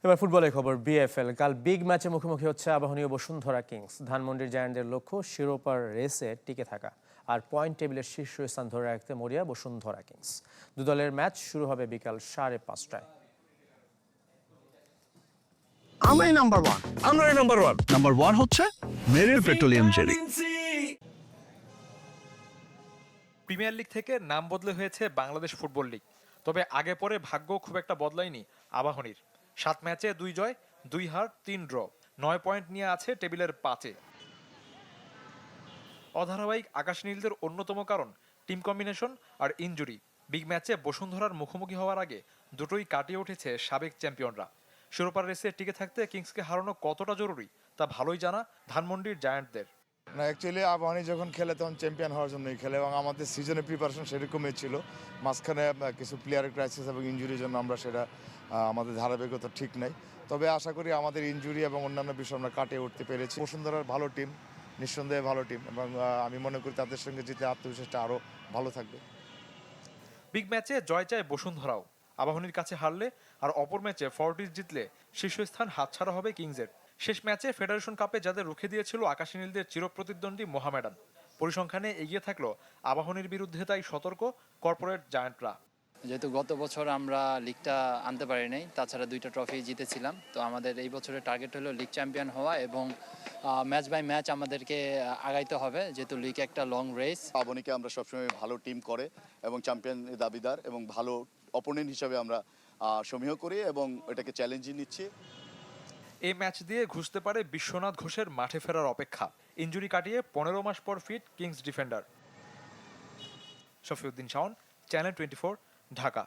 এবার ফুটবলের খবর। বিএফএল কাল বিগ ম্যাচে মুখোমুখি হচ্ছে আবাহনী ও বসুন্ধরা কিংস। ধানমন্ডির জায়ান্টদের লক্ষ্য শিরোপার রেসে টিকে থাকা আর পয়েন্ট টেবিলের শীর্ষস্থান ধরে রাখতে মরিয়া বসুন্ধরা কিংস। দু দলের ম্যাচ শুরু হবে বিকাল 5:30টায়। আমরাই নাম্বার ওয়ান। নাম্বার ওয়ান হচ্ছে মেরিল পেট্রোলিয়াম জেলি। প্রিমিয়ার লিগ থেকে নাম বদলে হয়েছে বাংলাদেশ ফুটবল লিগ। তবে আগে পরে ভাগ্য খুব একটা বদলায়নি আবাহনীর। 7 ম্যাচে 2 জয়, 2 হার, 3 ড্র, 9 পয়েন্ট নিয়ে আছে টেবিলের 5-এ। অধারাবাহিক আকাশ নীলদের অন্যতম কারণ টিম কম্বিনেশন আর ইনজুরি। বিগ ম্যাচে বসুন্ধরার মুখোমুখি হওয়ার আগে দুটোই কাটিয়ে উঠেছে সাবেক চ্যাম্পিয়নরা। শিরোপার রেসে টিকে থাকতে কিংসকে হারানো কতটা জরুরি তা ভালোই জানা ধানমন্ডির জায়ান্টদের। না, অ্যাকচুয়ালি আবাহনী যখন খেলে তখন চ্যাম্পিয়ন হওয়ার জন্যই খেলে এবং আমাদের সিজনের প্রিপারেশন সেরকমই ছিল। মাঝখানে কিছু প্লেয়ারের ক্রাইসিস এবং ইনজুরির জন্য আমরা সেটা আমাদের ধারাবাহিকতা ঠিক নাই। তবে আশা করি আমাদের ইনজুরি এবং অন্যান্য বিষয় আমরা কাটিয়ে উঠতে পেরেছি। বসুন্ধরার ভালো টিম, নিঃসন্দেহে ভালো টিম, এবং আমি মনে করি তাদের সঙ্গে জিতে আত্মবিশ্বাসটা আরও ভালো থাকবে। বিগ ম্যাচে জয় চায় বসুন্ধরাও। আবাহনীর কাছে হারলে আর অপর ম্যাচে ফর্টিস জিতলে শীর্ষস্থান হাতছাড়া হবে কিংসের। শেষ ম্যাচে ফেডারেশন কাপে যাদের রুখে দিয়েছিল আকাশী নীলদের চিরপ্রতিদ্বন্দ্বী মোহামেডান, পরিসংখ্যানে এগিয়ে থাকলো আবাহনীর বিরুদ্ধে, তাই সতর্ক কর্পোরেট জায়ান্টরা। যেহেতু গত বছর আমরা লিগটা আনতে পারি নাই, তাছাড়া 2টা ট্রফি জিতেছিলাম, তো আমাদের এই বছরের টার্গেট হলো লিগ চ্যাম্পিয়ন হওয়া এবং ম্যাচ বাই ম্যাচ আমাদেরকে আগাইতে হবে, যেহেতু লিগ একটা লং রেস। আবাহনীকে আমরা সবসময় ভালো টিম করে এবং চ্যাম্পিয়ন দাবিদার এবং ভালো অপোনেন্ট হিসাবে আমরা সমীহ করি এবং এটাকে চ্যালেঞ্জই নিচ্ছি। এই ম্যাচ দিয়ে ঘুষতে পারে বিশ্বনাথ ঘোষের মাঠে ফেরার অপেক্ষা। ইনজুরি কাটিয়ে 15 মাস পর fit Kings defender. Shafiuddin Shaon, channel 24, Dhaka.